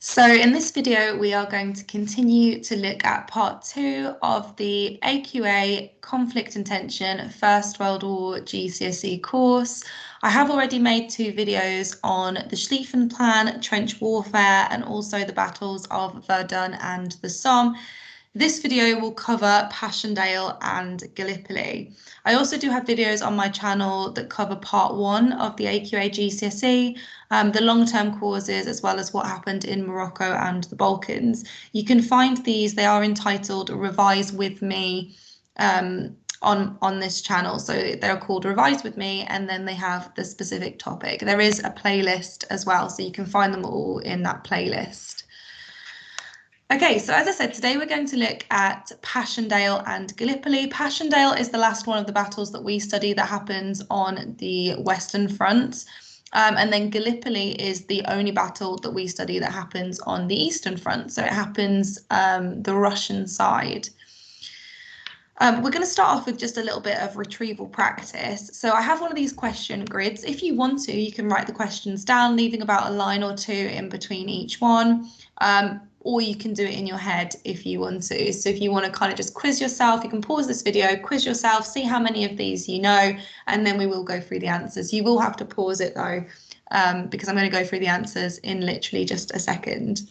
So in this video, we are going to continue to look at part 2 of the AQA Conflict and Tension First World War GCSE course. I have already made 2 videos on the Schlieffen Plan, trench warfare, and also the battles of Verdun and the Somme. This video will cover Passchendaele and Gallipoli. I also do have videos on my channel that cover part 1 of the AQA GCSE, the long-term causes, as well as what happened in Morocco and the Balkans. You can find these, they are entitled Revise With Me on this channel. So they're called Revise With Me, and then they have the specific topic. There is a playlist as well, so you can find them all in that playlist. Okay, so as I said, today we're going to look at Passchendaele and Gallipoli. Passchendaele is the last one of the battles that we study that happens on the Western Front. And then Gallipoli is the only battle that we study that happens on the Eastern Front. So it happens the Russian side. We're going to start off with just a little bit of retrieval practice. So I have one of these question grids. If you want to, you can write the questions down, leaving about a line or two in between each one. Or you can do it in your head if you want to. So if you want to kind of just quiz yourself, you can pause this video, quiz yourself, see how many of these you know, and then we will go through the answers. You will have to pause it though, because I'm going to go through the answers in literally just a second.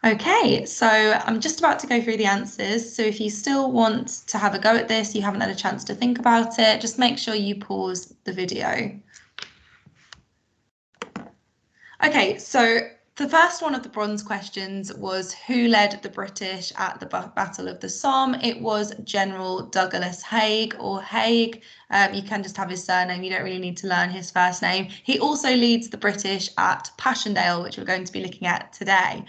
Okay, so I'm just about to go through the answers. So if you still want to have a go at this, you haven't had a chance to think about it, just make sure you pause the video. Okay, so the first one of the bronze questions was who led the British at the Battle of the Somme? It was General Douglas Haig, or Haig. You can just have his surname, you don't really need to learn his first name. He also leads the British at Passchendaele, which we're going to be looking at today.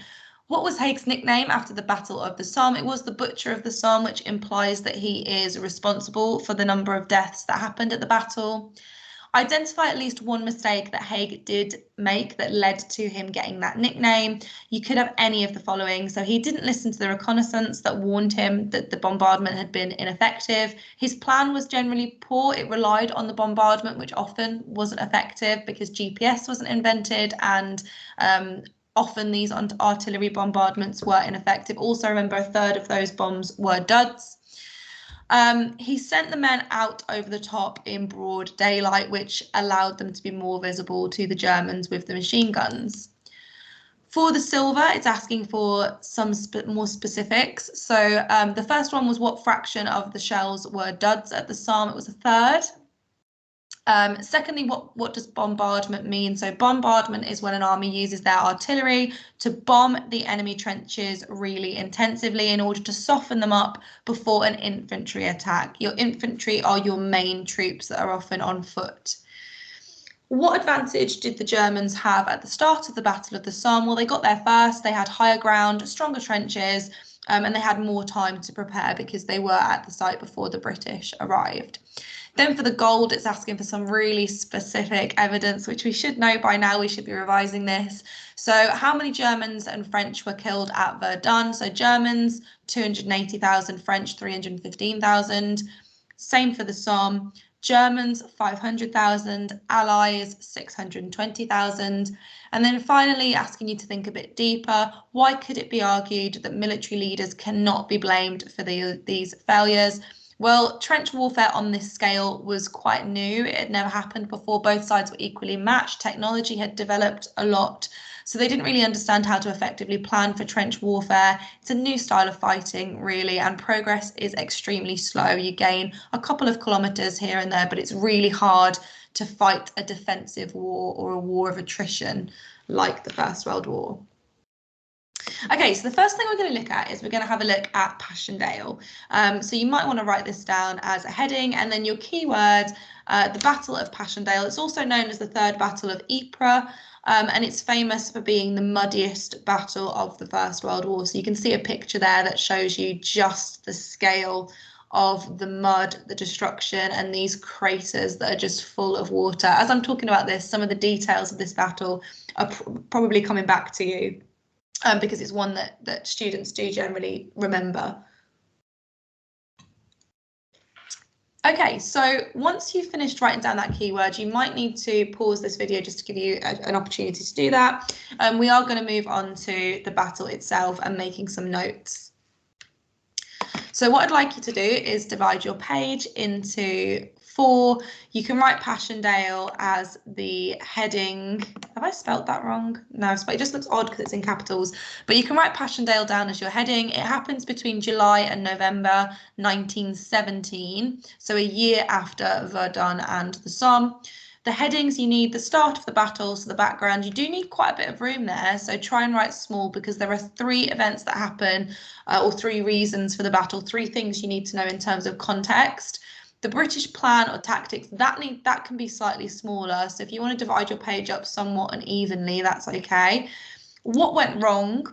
What was Haig's nickname after the Battle of the Somme? It was the Butcher of the Somme, which implies that he is responsible for the number of deaths that happened at the battle. Identify at least one mistake that Haig did make that led to him getting that nickname. You could have any of the following. So he didn't listen to the reconnaissance that warned him that the bombardment had been ineffective. His plan was generally poor. It relied on the bombardment, which often wasn't effective because GPS wasn't invented, and often these artillery bombardments were ineffective. Also, remember, a third of those bombs were duds. He sent the men out over the top in broad daylight, which allowed them to be more visible to the Germans with the machine guns. For the silver, it's asking for some more specifics. So the first one was what fraction of the shells were duds at the Somme? It was a third. Secondly, what does bombardment mean? So bombardment is when an army uses their artillery to bomb the enemy trenches really intensively in order to soften them up before an infantry attack. Your infantry are your main troops that are often on foot. What advantage did the Germans have at the start of the Battle of the Somme? Well, they got there first, they had higher ground, stronger trenches, and they had more time to prepare because they were at the site before the British arrived. Then for the gold, it's asking for some really specific evidence, which we should know by now. We should be revising this. So how many Germans and French were killed at Verdun? So Germans, 280,000, French, 315,000. Same for the Somme. Germans, 500,000, Allies, 620,000. And then finally, asking you to think a bit deeper, why could it be argued that military leaders cannot be blamed for these failures? Well, trench warfare on this scale was quite new. It had never happened before. Both sides were equally matched. Technology had developed a lot, so they didn't really understand how to effectively plan for trench warfare. It's a new style of fighting, really, and progress is extremely slow. You gain a couple of kilometers here and there, but it's really hard to fight a defensive war or a war of attrition like the First World War. Okay, so the first thing we're going to look at is we're going to have a look at Passchendaele. So you might want to write this down as a heading, and then your keyword, the Battle of Passchendaele. It's also known as the Third Battle of Ypres, and it's famous for being the muddiest battle of the First World War. So you can see a picture there that shows you just the scale of the mud, the destruction, and these craters that are just full of water. As I'm talking about this, some of the details of this battle are probably coming back to you. Because it's one that students do generally remember. Okay, so once you've finished writing down that keyword, you might need to pause this video just to give you an opportunity to do that. We are going to move on to the battle itself and making some notes. So what I'd like you to do is divide your page into 4. You can write Passchendaele as the heading. Have I spelt that wrong? No, it just looks odd because it's in capitals. But you can write Passchendaele down as your heading. It happens between July and November 1917, so a year after Verdun and the Somme. The headings, you need the start of the battle, so the background. You do need quite a bit of room there, so try and write small because there are 3 events that happen, or 3 reasons for the battle, 3 things you need to know in terms of context. The British plan or tactics, that can be slightly smaller, so if you want to divide your page up somewhat unevenly, that's okay. What went wrong,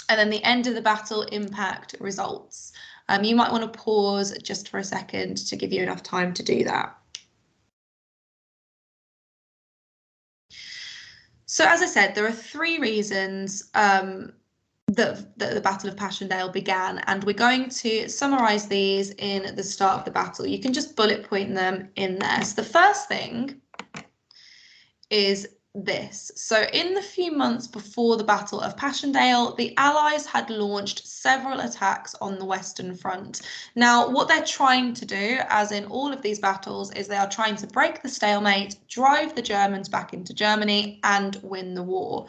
and then the end of the battle, impact, results. You might want to pause just for a second to give you enough time to do that. So as I said, there are 3 reasons that the Battle of Passchendaele began, and we're going to summarise these in the start of the battle. You can just bullet point them in there. So the first thing is this. So in the few months before the Battle of Passchendaele, the Allies had launched several attacks on the Western Front. Now, what they're trying to do, as in all of these battles, is they are trying to break the stalemate, drive the Germans back into Germany, and win the war.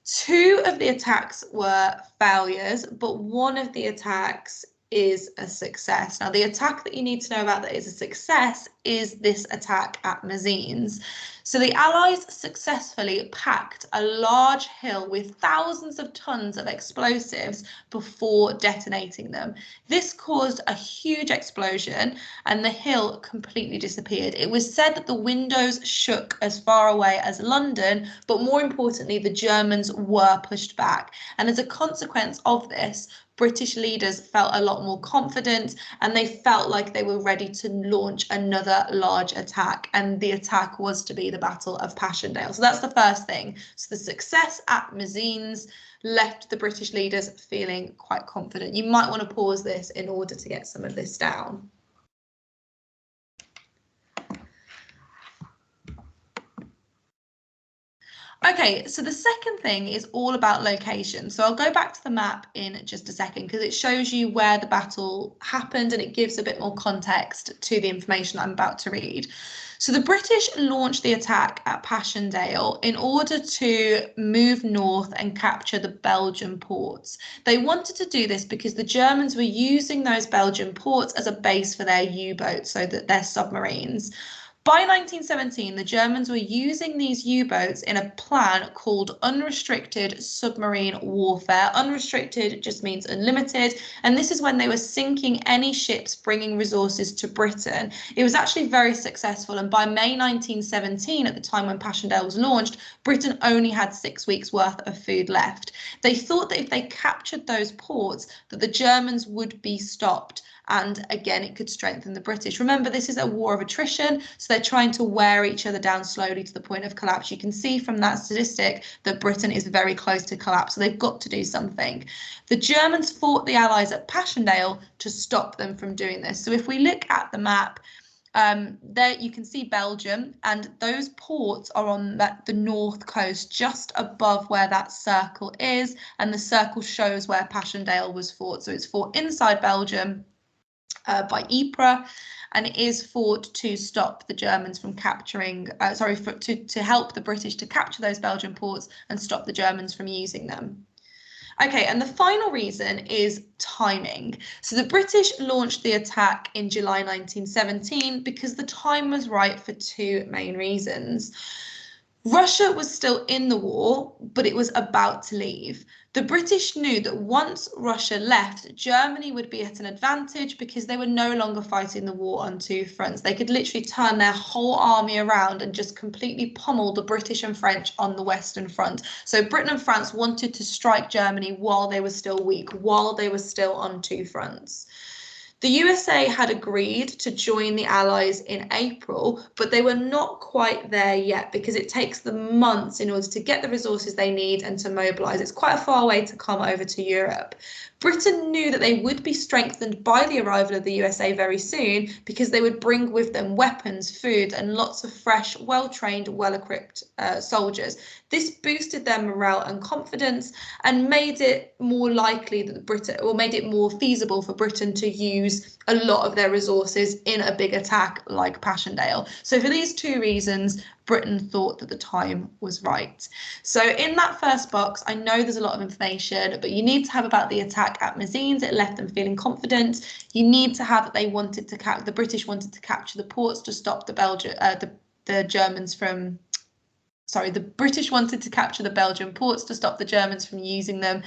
2 of the attacks were failures, but 1 of the attacks is a success. Now, the attack that you need to know about that is a success is this attack at Messines. So the Allies successfully packed a large hill with thousands of tons of explosives before detonating them. This caused a huge explosion and the hill completely disappeared. It was said that the windows shook as far away as London, but more importantly, the Germans were pushed back. And as a consequence of this, British leaders felt a lot more confident and they felt like they were ready to launch another large attack, and the attack was to be the Battle of Passchendaele. So that's the first thing. So the success at Messines left the British leaders feeling quite confident. You might want to pause this in order to get some of this down. Okay, so the second thing is all about location. So I'll go back to the map in just a second because it shows you where the battle happened and it gives a bit more context to the information I'm about to read. So the British launched the attack at Passchendaele in order to move north and capture the Belgian ports. They wanted to do this because the Germans were using those Belgian ports as a base for their U-boats, so that their submarines. By 1917, the Germans were using these U-boats in a plan called unrestricted submarine warfare. Unrestricted just means unlimited, and this is when they were sinking any ships bringing resources to Britain. It was actually very successful, and by May 1917, at the time when Passchendaele was launched, Britain only had 6 weeks' worth of food left. They thought that if they captured those ports, that the Germans would be stopped. And again, it could strengthen the British. Remember, this is a war of attrition, so they're trying to wear each other down slowly to the point of collapse. You can see from that statistic that Britain is very close to collapse, so they've got to do something. The Germans fought the Allies at Passchendaele to stop them from doing this. So if we look at the map, there you can see Belgium, and those ports are on the north coast, just above where that circle is, and the circle shows where Passchendaele was fought. So it's fought inside Belgium, by Ypres, and it is fought to stop the Germans from capturing, to help the British to capture those Belgian ports and stop the Germans from using them. Okay, and the final reason is timing. So the British launched the attack in July 1917 because the time was right for 2 main reasons. Russia was still in the war, but it was about to leave. The British knew that once Russia left, Germany would be at an advantage because they were no longer fighting the war on 2 fronts. They could literally turn their whole army around and just completely pummel the British and French on the Western Front. So Britain and France wanted to strike Germany while they were still weak, while they were still on 2 fronts. The USA had agreed to join the Allies in April, but they were not quite there yet because it takes them months in order to get the resources they need and to mobilise. It's quite a far way to come over to Europe. Britain knew that they would be strengthened by the arrival of the USA very soon because they would bring with them weapons, food, and lots of fresh, well-trained, well-equipped soldiers. This boosted their morale and confidence and made it more likely that made it more feasible for Britain to use a lot of their resources in a big attack like Passchendaele. So for these two reasons, Britain thought that the time was right. So in that first box, I know there's a lot of information, but you need to have about the attack at Messines. It left them feeling confident. You need to have that the British wanted to capture the ports to stop the Germans from. Sorry, the British wanted to capture the Belgian ports to stop the Germans from using them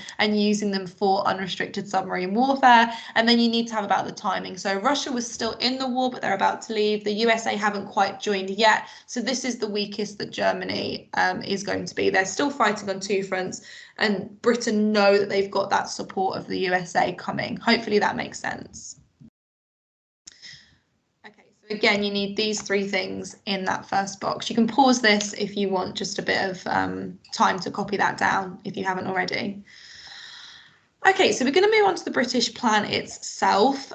for unrestricted submarine warfare. And then you need to have about the timing. So Russia was still in the war, but they're about to leave. The USA haven't quite joined yet. So this is the weakest that Germany is going to be. They're still fighting on two fronts, and Britain know that they've got that support of the USA coming. Hopefully that makes sense. Again, you need these three things in that first box. You can pause this if you want just a bit of time to copy that down if you haven't already. Okay, so we're going to move on to the British plan itself.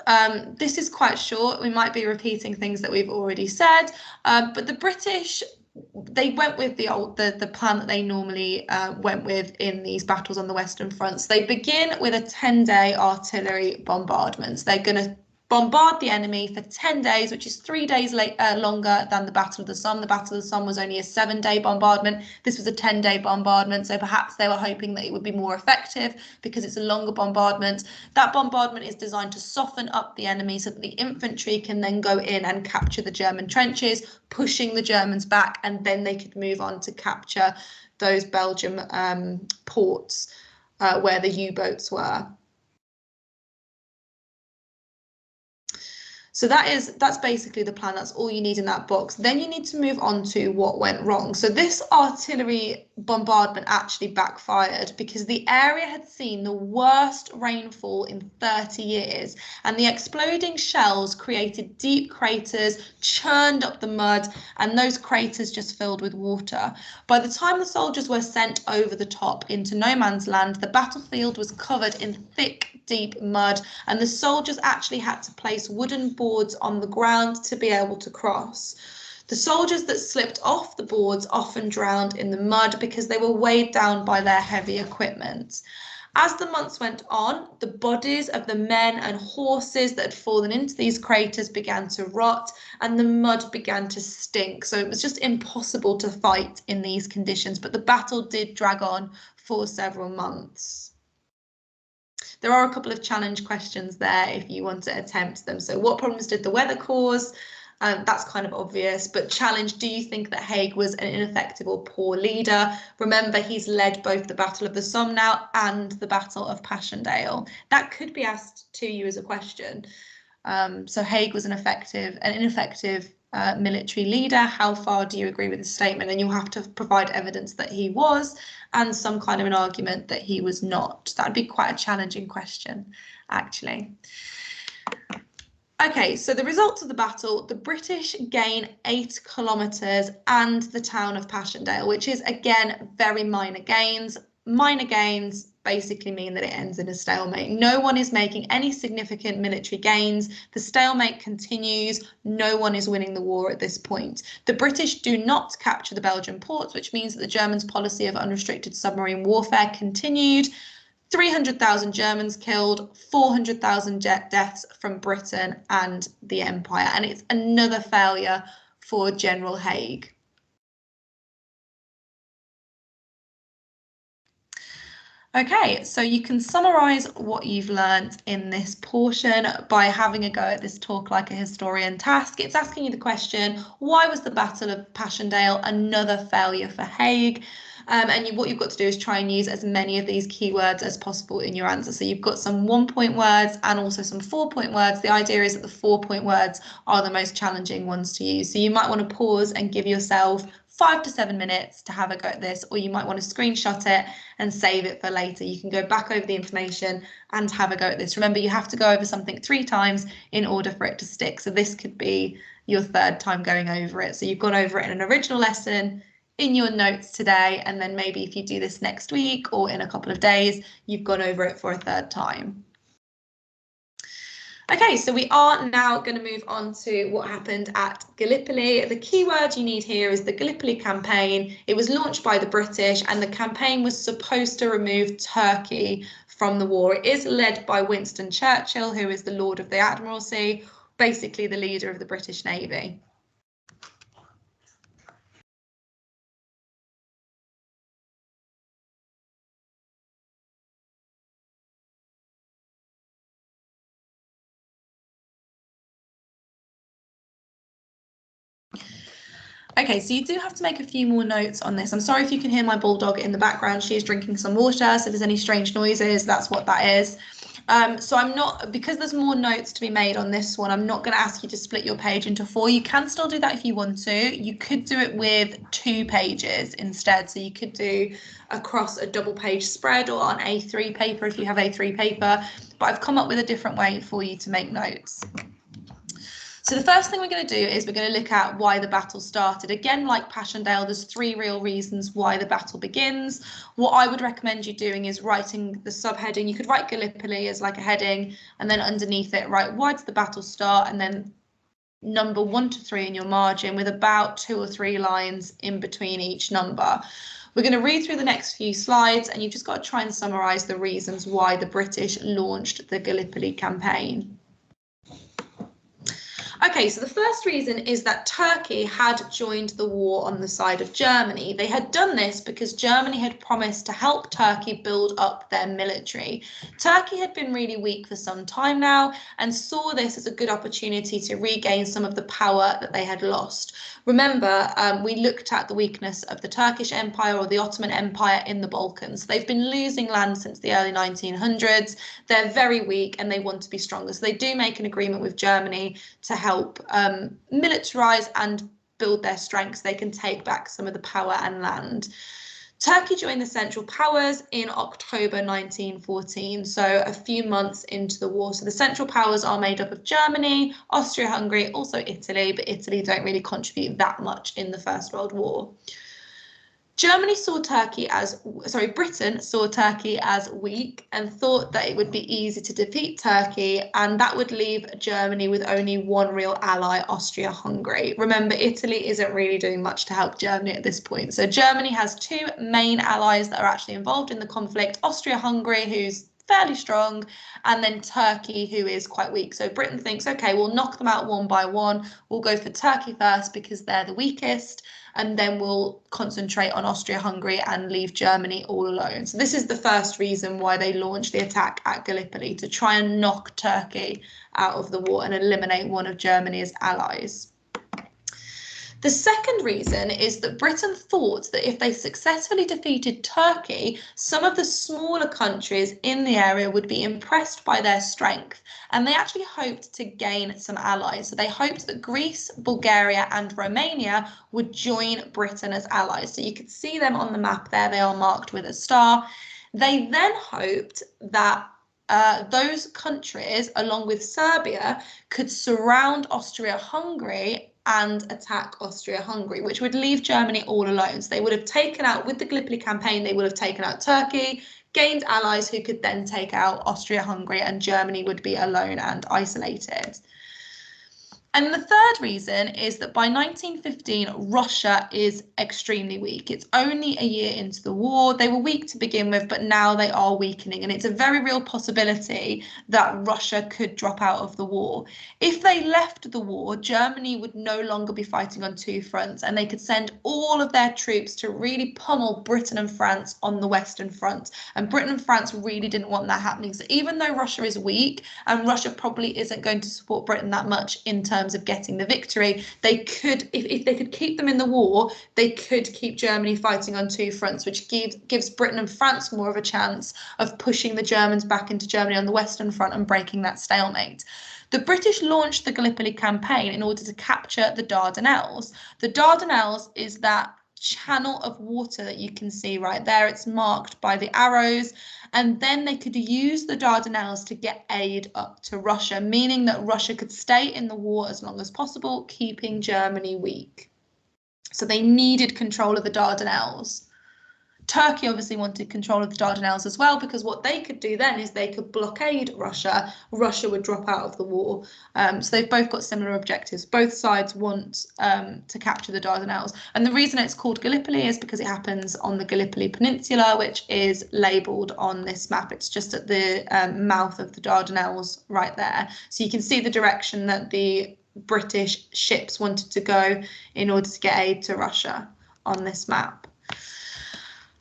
This is quite short. We might be repeating things that we've already said, but the British, they went with the plan that they normally went with in these battles on the Western fronts. They begin with a 10-day artillery bombardment. They're going to bombard the enemy for 10 days, which is 3 days longer than the Battle of the Somme. The Battle of the Somme was only a 7-day bombardment. This was a 10-day bombardment, so perhaps they were hoping that it would be more effective because it's a longer bombardment. That bombardment is designed to soften up the enemy so that the infantry can then go in and capture the German trenches, pushing the Germans back, and then they could move on to capture those Belgian ports where the U-boats were. So that's basically the plan. That's all you need in that box. Then you need to move on to what went wrong. So this artillery bombardment actually backfired because the area had seen the worst rainfall in 30 years, and the exploding shells created deep craters, churned up the mud, and those craters just filled with water. By the time the soldiers were sent over the top into no man's land, the battlefield was covered in thick, deep mud, and the soldiers actually had to place wooden boards on the ground to be able to cross. The soldiers that slipped off the boards often drowned in the mud because they were weighed down by their heavy equipment. As the months went on, the bodies of the men and horses that had fallen into these craters began to rot, and the mud began to stink. So it was just impossible to fight in these conditions, but the battle did drag on for several months. There are a couple of challenge questions there if you want to attempt them. So what problems did the weather cause? That's kind of obvious, but challenge, do you think that Haig was an ineffective or poor leader? Remember, he's led both the Battle of the Somme now and the Battle of Passchendaele. That could be asked to you as a question. So Haig was an ineffective military leader. How far do you agree with this statement? And you'll have to provide evidence that he was and some kind of an argument that he was not. That would be quite a challenging question, actually. Okay, so the results of the battle, the British gain 8 kilometres and the town of Passchendaele, which is, again, very minor gains. Minor gains basically mean that it ends in a stalemate. No one is making any significant military gains. The stalemate continues. No one is winning the war at this point. The British do not capture the Belgian ports, which means that the Germans' policy of unrestricted submarine warfare continued. 300,000 Germans killed, 400,000 deaths from Britain and the Empire. And it's another failure for General Haig. Okay, so you can summarise what you've learnt in this portion by having a go at this talk like a historian task. It's asking you the question, why was the Battle of Passchendaele another failure for Haig? What you've got to do is try and use as many of these keywords as possible in your answer. So you've got some 1-point words and also some 4-point words. The idea is that the 4-point words are the most challenging ones to use. So you might want to pause and give yourself 5 to 7 minutes to have a go at this, or you might want to screenshot it and save it for later. You can go back over the information and have a go at this. Remember, you have to go over something 3 times in order for it to stick. So this could be your 3rd time going over it. So you've gone over it in an original lesson, in your notes today, and then maybe if you do this next week or in a couple of days, you've gone over it for a 3rd time. Okay, so we are now going to move on to what happened at Gallipoli. The key word you need here is the Gallipoli campaign. It was launched by the British, and the campaign was supposed to remove Turkey from the war. It is led by Winston Churchill, who is the Lord of the Admiralty, basically the leader of the British Navy. Okay, so you do have to make a few more notes on this. I'm sorry if you can hear my bulldog in the background. She is drinking some water, so if there's any strange noises, that's what that is. So I'm not, because there's more notes to be made on this one, I'm not going to ask you to split your page into 4. You can still do that if you want to. You could do it with 2 pages instead. So you could do across a double page spread or on A3 paper if you have A3 paper. But I've come up with a different way for you to make notes. So the first thing we're going to do is we're going to look at why the battle started. Again, like Passchendaele, there's 3 real reasons why the battle begins. What I would recommend you doing is writing the subheading. You could write Gallipoli as like a heading, and then underneath it, write why did the battle start, and then number 1 to 3 in your margin with about 2 or 3 lines in between each number. We're going to read through the next few slides, and you've just got to try and summarise the reasons why the British launched the Gallipoli campaign. Okay, so the first reason is that Turkey had joined the war on the side of Germany. They had done this because Germany had promised to help Turkey build up their military. Turkey had been really weak for some time now and saw this as a good opportunity to regain some of the power that they had lost. Remember, we looked at the weakness of the Turkish Empire or the Ottoman Empire in the Balkans. They've been losing land since the early 1900s. They're very weak and they want to be stronger. So they do make an agreement with Germany to help militarize and build their strength so they can take back some of the power and land. Turkey joined the Central Powers in October 1914, so a few months into the war. So the Central Powers are made up of Germany, Austria-Hungary, also Italy, but Italy don't really contribute that much in the First World War. Britain saw Turkey as weak and thought that it would be easy to defeat Turkey, and that would leave Germany with only one real ally, Austria-Hungary. Remember, Italy isn't really doing much to help Germany at this point. So Germany has 2 main allies that are actually involved in the conflict, Austria-Hungary, who's fairly strong, and then Turkey, who is quite weak. So Britain thinks, okay, we'll knock them out one by one. We'll go for Turkey first because they're the weakest, and then we'll concentrate on Austria-Hungary and leave Germany all alone. So this is the first reason why they launched the attack at Gallipoli, to try and knock Turkey out of the war and eliminate one of Germany's allies. The second reason is that Britain thought that if they successfully defeated Turkey, some of the smaller countries in the area would be impressed by their strength, and they actually hoped to gain some allies. So they hoped that Greece, Bulgaria and Romania would join Britain as allies. So you can see them on the map there, they are marked with a star. They then hoped that those countries, along with Serbia, could surround Austria-Hungary and attack Austria-Hungary, which would leave Germany all alone. So they would have taken out, with the Gallipoli campaign, they would have taken out Turkey, gained allies who could then take out Austria-Hungary, and Germany would be alone and isolated. And the third reason is that by 1915, Russia is extremely weak. It's only a year into the war. They were weak to begin with, but now they are weakening. And it's a very real possibility that Russia could drop out of the war. If they left the war, Germany would no longer be fighting on 2 fronts, and they could send all of their troops to really pummel Britain and France on the Western Front. And Britain and France really didn't want that happening. So even though Russia is weak, and Russia probably isn't going to support Britain that much in terms of getting the victory, they could, if they could keep them in the war, they could keep Germany fighting on 2 fronts, which gives Britain and France more of a chance of pushing the Germans back into Germany on the Western Front and breaking that stalemate. The British launched the Gallipoli campaign in order to capture the Dardanelles. The Dardanelles is that channel of water that you can see right there. It's marked by the arrows, and then they could use the Dardanelles to get aid up to Russia, meaning that Russia could stay in the war as long as possible, keeping Germany weak. So they needed control of the Dardanelles. Turkey obviously wanted control of the Dardanelles as well, because what they could do then is they could blockade Russia. Russia would drop out of the war. So they've both got similar objectives. Both sides want to capture the Dardanelles. And the reason it's called Gallipoli is because it happens on the Gallipoli Peninsula, which is labelled on this map. It's just at the mouth of the Dardanelles right there. So you can see the direction that the British ships wanted to go in order to get aid to Russia on this map.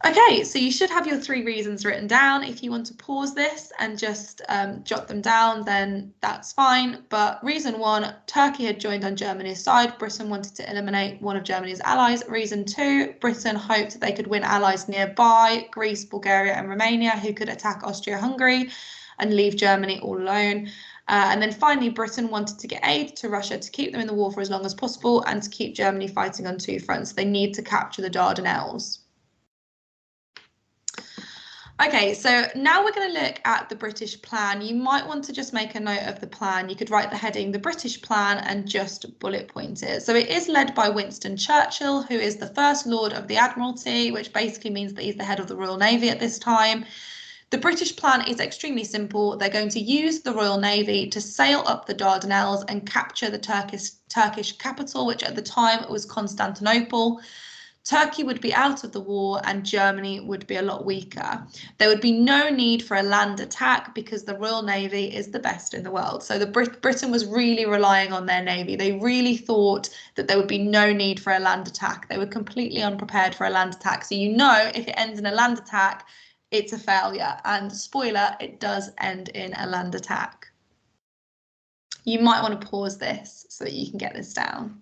Okay, so you should have your 3 reasons written down. If you want to pause this and just jot them down, then that's fine. But reason 1, Turkey had joined on Germany's side. Britain wanted to eliminate one of Germany's allies. Reason 2, Britain hoped they could win allies nearby, Greece, Bulgaria and Romania, who could attack Austria-Hungary and leave Germany all alone. And then finally, Britain wanted to get aid to Russia to keep them in the war for as long as possible and to keep Germany fighting on 2 fronts. They need to capture the Dardanelles. Okay, so now we're going to look at the British plan. You might want to just make a note of the plan. You could write the heading, the British plan, and just bullet point it. So it is led by Winston Churchill, who is the First Lord of the Admiralty, which basically means that he's the head of the Royal Navy at this time. The British plan is extremely simple. They're going to use the Royal Navy to sail up the Dardanelles and capture the Turkish capital, which at the time was Constantinople. Turkey would be out of the war and Germany would be a lot weaker. There would be no need for a land attack because the Royal Navy is the best in the world. So Britain was really relying on their navy. They really thought that there would be no need for a land attack. They were completely unprepared for a land attack. So you know, if it ends in a land attack, it's a failure. And spoiler, it does end in a land attack. You might want to pause this so that you can get this down.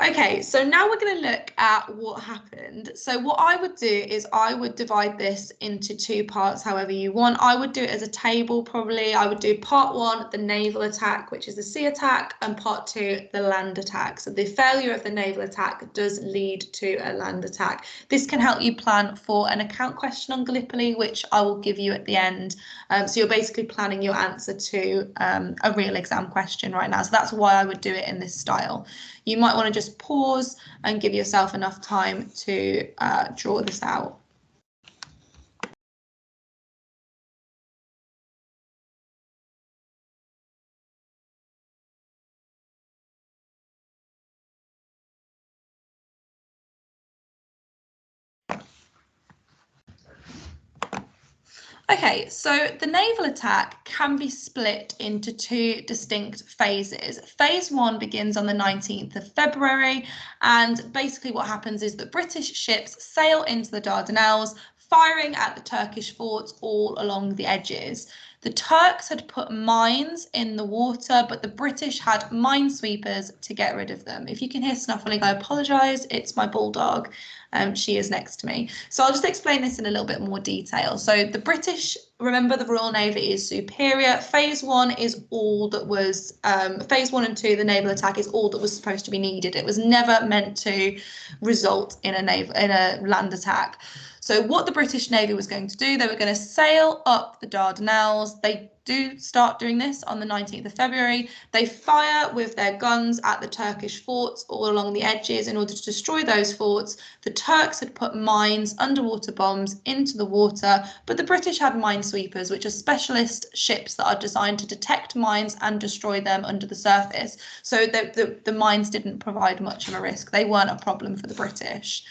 Okay, so now we're going to look at what happened. So what I would do is I would divide this into 2 parts however you want. I would do it as a table probably. I would do part 1, the naval attack, which is the sea attack, and part 2, the land attack. So the failure of the naval attack does lead to a land attack. This can help you plan for an account question on Gallipoli, which I will give you at the end. So you're basically planning your answer to a real exam question right now. So that's why I would do it in this style. You might want to just pause and give yourself enough time to draw this out. Okay, so the naval attack can be split into 2 distinct phases. Phase 1 begins on the 19th of February, and basically what happens is that British ships sail into the Dardanelles, firing at the Turkish forts all along the edges. The Turks had put mines in the water, but the British had minesweepers to get rid of them. If you can hear snuffling, I apologise, it's my bulldog. She is next to me. So I'll just explain this in a little bit more detail. So the British, remember, the Royal Navy is superior. Phase 1 is all that was, phase 1 and 2, the naval attack is all that was supposed to be needed. It was never meant to result in a land attack. So what the British Navy was going to do, they were going to sail up the Dardanelles. They do start doing this on the 19th of February. They fire with their guns at the Turkish forts all along the edges in order to destroy those forts. The Turks had put mines, underwater bombs into the water, but the British had minesweepers, which are specialist ships that are designed to detect mines and destroy them under the surface. So the mines didn't provide much of a risk. They weren't a problem for the British.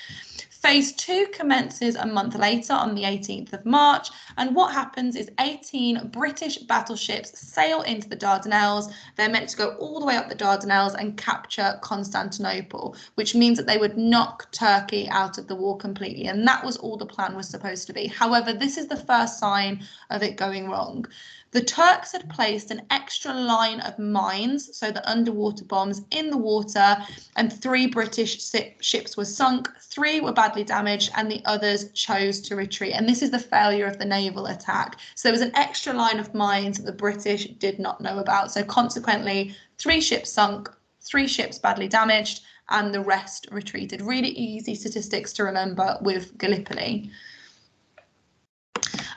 Phase 2 commences a month later on the 18th of March, and what happens is 18 British battleships sail into the Dardanelles. They're meant to go all the way up the Dardanelles and capture Constantinople, which means that they would knock Turkey out of the war completely, and that was all the plan was supposed to be. However, this is the first sign of it going wrong. The Turks had placed an extra line of mines, so the underwater bombs, in the water, and 3 British ships were sunk, 3 were badly damaged, and the others chose to retreat. And this is the failure of the naval attack. So there was an extra line of mines that the British did not know about. So consequently, 3 ships sunk, 3 ships badly damaged, and the rest retreated. Really easy statistics to remember with Gallipoli.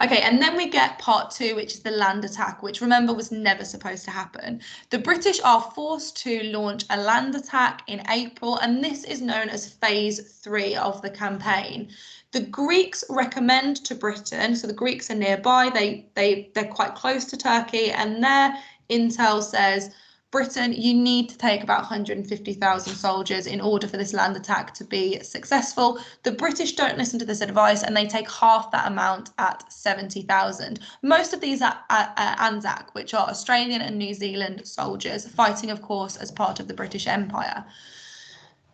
Okay, and then we get part 2, which is the land attack, which remember was never supposed to happen. The British are forced to launch a land attack in April, and this is known as phase 3 of the campaign. The Greeks recommend to Britain, so the Greeks are nearby, they're quite close to Turkey, and their intel says, Britain, you need to take about 150,000 soldiers in order for this land attack to be successful. The British don't listen to this advice and they take half that amount at 70,000. Most of these are Anzac, which are Australian and New Zealand soldiers, fighting, of course, as part of the British Empire.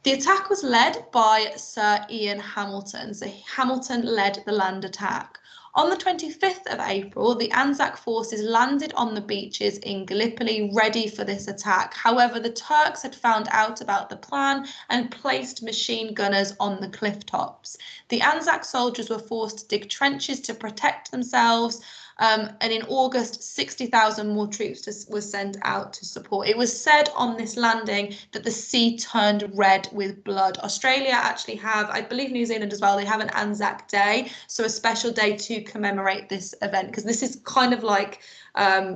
The attack was led by Sir Ian Hamilton. So Hamilton led the land attack. On the 25th of April, the Anzac forces landed on the beaches in Gallipoli ready for this attack. However, the Turks had found out about the plan and placed machine gunners on the cliff tops. The Anzac soldiers were forced to dig trenches to protect themselves. And in August, 60,000 more troops were sent out to support. It was said on this landing that the sea turned red with blood. Australia actually have, I believe New Zealand as well, they have an Anzac Day, so a special day to commemorate this event, because this is kind of like,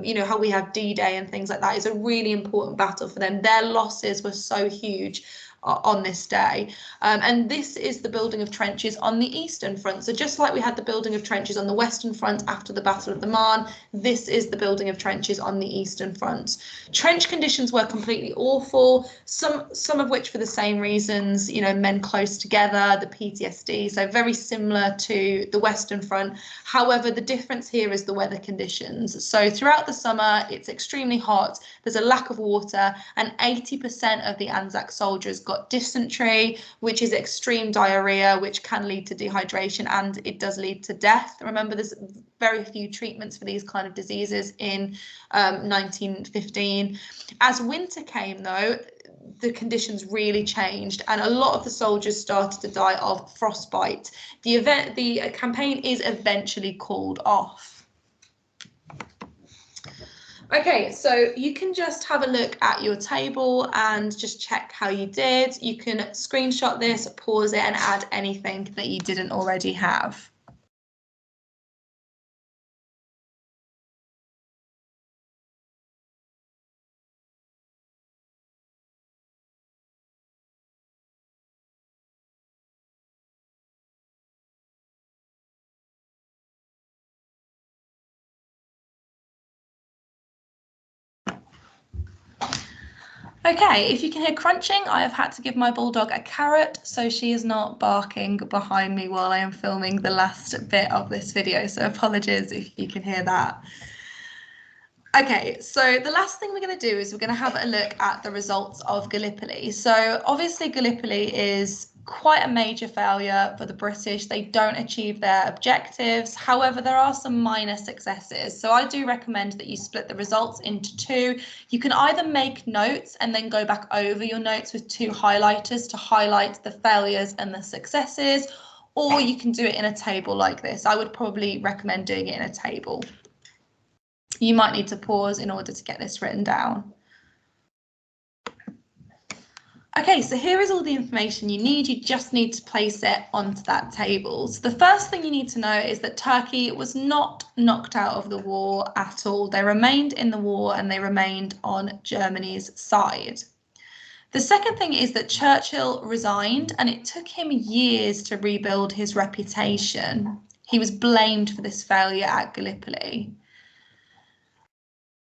you know, how we have D-Day and things like that. It's a really important battle for them. Their losses were so huge on this day. And this is the building of trenches on the eastern front. So just like we had the building of trenches on the western front after the Battle of the Marne, this is the building of trenches on the eastern front. Trench conditions were completely awful, some of which for the same reasons, you know, men close together, the PTSD, so very similar to the western front. However, the difference here is the weather conditions. So throughout the summer, it's extremely hot, there's a lack of water, and 80% of the Anzac soldiers got dysentery, which is extreme diarrhea, which can lead to dehydration, and it does lead to death. Remember, there's very few treatments for these kind of diseases in 1915. As winter came, though, the conditions really changed, and a lot of the soldiers started to die of frostbite. The campaign is eventually called off. Okay, so you can just have a look at your table and just check how you did. You can screenshot this, pause it, and add anything that you didn't already have. Okay, if you can hear crunching, I have had to give my bulldog a carrot, so she is not barking behind me while I am filming the last bit of this video, so apologies if you can hear that. Okay, so the last thing we're going to do is we're going to have a look at the results of Gallipoli. So obviously Gallipoli is quite a major failure for the British. They don't achieve their objectives. However, there are some minor successes. So I do recommend that you split the results into 2. You can either make notes and then go back over your notes with 2 highlighters to highlight the failures and the successes, or you can do it in a table like this. I would probably recommend doing it in a table. You might need to pause in order to get this written down. Okay, so here is all the information you need. You just need to place it onto that table. So the first thing you need to know is that Turkey was not knocked out of the war at all. They remained in the war and they remained on Germany's side. The second thing is that Churchill resigned, and it took him years to rebuild his reputation. He was blamed for this failure at Gallipoli.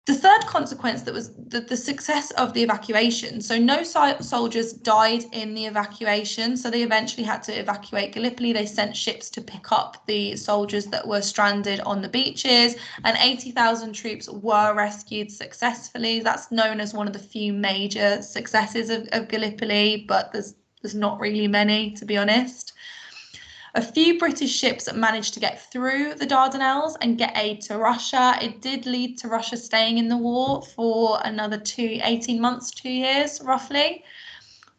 The third consequence that was the success of the evacuation. So no soldiers died in the evacuation, so they eventually had to evacuate Gallipoli. They sent ships to pick up the soldiers that were stranded on the beaches, and 80,000 troops were rescued successfully. That's known as one of the few major successes of Gallipoli, but there's not really many, to be honest. A few British ships managed to get through the Dardanelles and get aid to Russia. It did lead to Russia staying in the war for another 18 months, 2 years, roughly.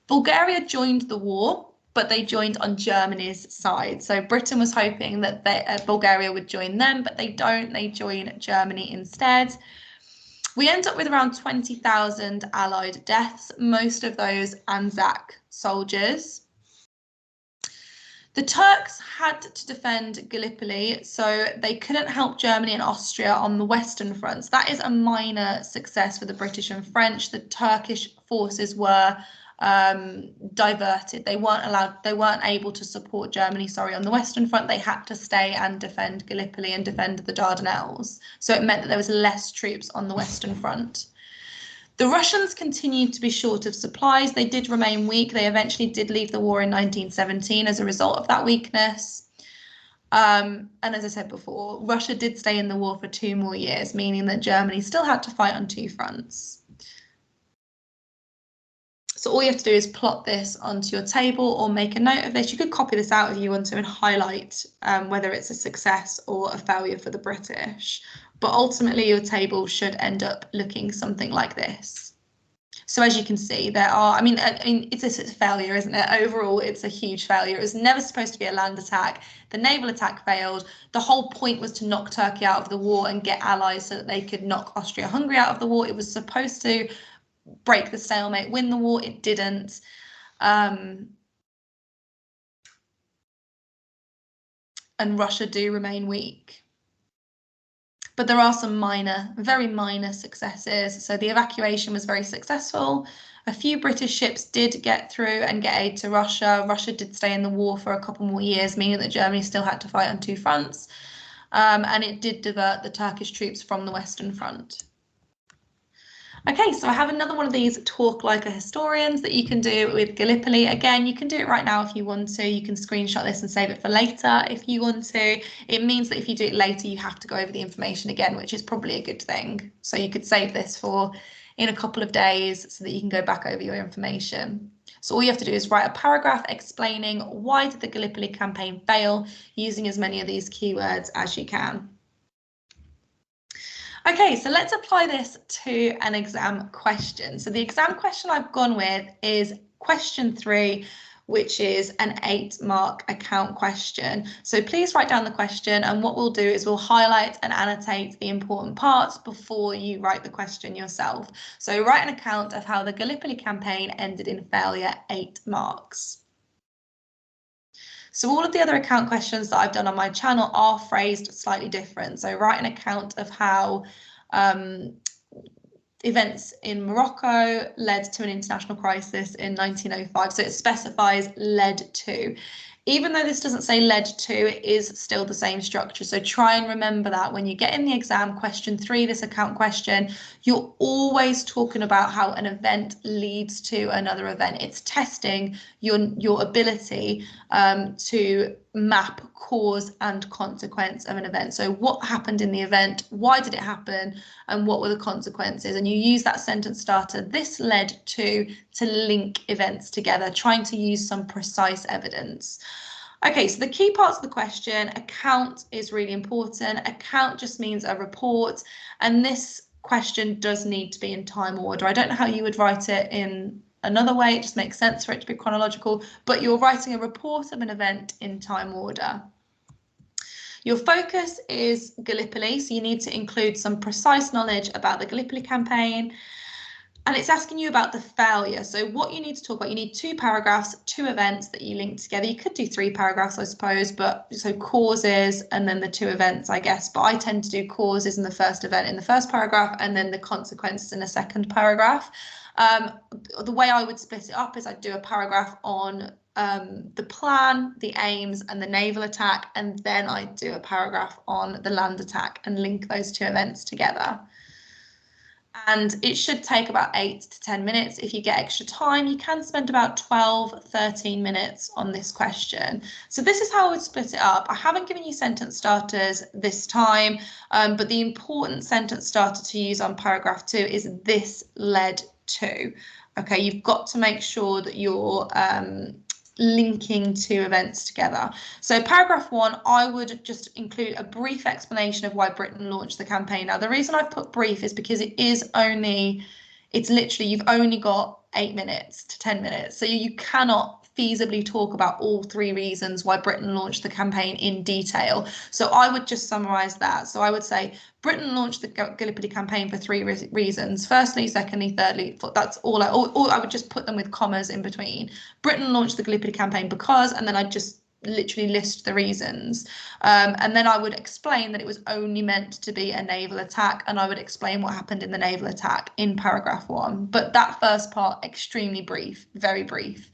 Bulgaria joined the war, but they joined on Germany's side. So Britain was hoping that Bulgaria would join them, but they don't. They join Germany instead. We end up with around 20,000 Allied deaths, most of those Anzac soldiers. The Turks had to defend Gallipoli, so they couldn't help Germany and Austria on the Western fronts. That is a minor success for the British and French. The Turkish forces were diverted. They weren't able to support Germany, on the Western front. They had to stay and defend Gallipoli and defend the Dardanelles. So it meant that there was less troops on the Western front. The Russians continued to be short of supplies. They did remain weak. They eventually did leave the war in 1917 as a result of that weakness. And as I said before, Russia did stay in the war for 2 more years, meaning that Germany still had to fight on 2 fronts. So all you have to do is plot this onto your table or make a note of this. You could copy this out if you want to and highlight whether it's a success or a failure for the British. But ultimately, your table should end up looking something like this. So as you can see, there are, it's a failure, isn't it? Overall, it's a huge failure. It was never supposed to be a land attack. The naval attack failed. The whole point was to knock Turkey out of the war and get allies so that they could knock Austria-Hungary out of the war. It was supposed to break the stalemate, win the war. It didn't. And Russia do remain weak. But there are some very minor successes. So the evacuation was very successful. A few British ships did get through and get aid to Russia. Russia did stay in the war for a couple more years, meaning that Germany still had to fight on 2 fronts. And it did divert the Turkish troops from the Western Front. Okay, so I have another one of these talk like a historians that you can do with Gallipoli. Again, you can do it right now if you want to. You can screenshot this and save it for later if you want to. It means that if you do it later, you have to go over the information again, which is probably a good thing. So you could save this for in a couple of days so that you can go back over your information. So all you have to do is write a paragraph explaining why did the Gallipoli campaign fail, using as many of these keywords as you can. Okay, so let's apply this to an exam question. So the exam question I've gone with is question 3, which is an 8-mark account question. So please write down the question, and what we'll do is we'll highlight and annotate the important parts before you write the question yourself. So write an account of how the Gallipoli campaign ended in failure, 8 marks. So all of the other account questions that I've done on my channel are phrased slightly different. So write an account of how events in Morocco led to an international crisis in 1905. So it specifies led to. Even though this doesn't say led to, it is still the same structure. So try and remember that when you get in the exam, question 3, this account question, you're always talking about how an event leads to another event. It's testing your ability to map cause and consequence of an event. So what happened in the event? Why did it happen? And what were the consequences? And you use that sentence starter, this led to link events together, trying to use some precise evidence. Okay, so the key parts of the question, account is really important. Account just means a report, and this question does need to be in time order. I don't know how you would write it in another way, it just makes sense for it to be chronological, but you're writing a report of an event in time order. Your focus is Gallipoli, so you need to include some precise knowledge about the Gallipoli campaign. And it's asking you about the failure. So what you need to talk about, you need 2 paragraphs, 2 events that you link together. You could do 3 paragraphs, I suppose, but so causes and then the 2 events, I guess. But I tend to do causes in the first event in the first paragraph and then the consequences in the second paragraph. The way I would split it up is I'd do a paragraph on the plan, the aims and the naval attack, and then I'd do a paragraph on the land attack and link those 2 events together. And it should take about 8 to 10 minutes. If you get extra time, you can spend about 12, 13 minutes on this question. So this is how I would split it up. I haven't given you sentence starters this time, but the important sentence starter to use on paragraph 2 is this led to. Okay, you've got to make sure that you're linking 2 events together. So paragraph 1, I would just include a brief explanation of why Britain launched the campaign. Now, the reason I've put brief is because it's literally, you've only got 8 minutes to 10 minutes. So you cannot feasibly talk about all 3 reasons why Britain launched the campaign in detail. So I would just summarise that. So I would say Britain launched the Gallipoli campaign for 3 reasons. Firstly, secondly, thirdly. That's all I would just put them with commas in between. Britain launched the Gallipoli campaign because, and then I'd just literally list the reasons, and then I would explain that it was only meant to be a naval attack, and I would explain what happened in the naval attack in paragraph 1. But that first part, extremely brief, very brief.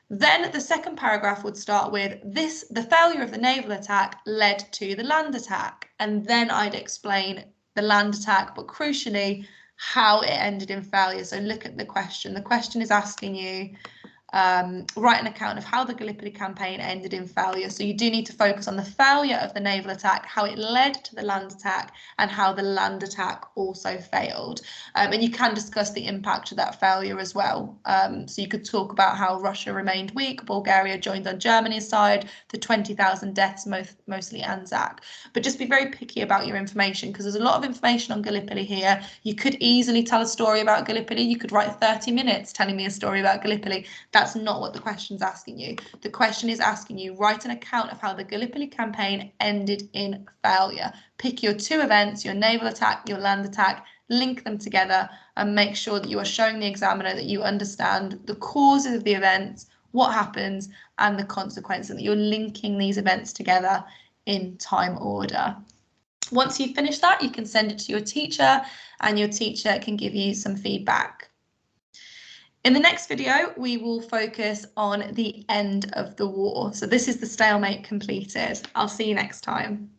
Then the second paragraph would start with the failure of the naval attack led to the land attack, and then I'd explain the land attack, but crucially how it ended in failure. So look at the question. The question is asking you, write an account of how the Gallipoli campaign ended in failure. So you do need to focus on the failure of the naval attack, how it led to the land attack, and how the land attack also failed. And you can discuss the impact of that failure as well. So you could talk about how Russia remained weak, Bulgaria joined on Germany's side, the 20,000 deaths, mostly Anzac. But just be very picky about your information, because there's a lot of information on Gallipoli here. You could easily tell a story about Gallipoli. You could write 30 minutes telling me a story about Gallipoli. That's not what the question's asking you. The question is asking you, write an account of how the Gallipoli campaign ended in failure. Pick your 2 events, your naval attack, your land attack, link them together, and make sure that you are showing the examiner that you understand the causes of the events, what happens, and the consequences, and that you're linking these events together in time order. Once you've finished that, you can send it to your teacher, and your teacher can give you some feedback. In the next video, we will focus on the end of the war. So this is the stalemate completed. I'll see you next time.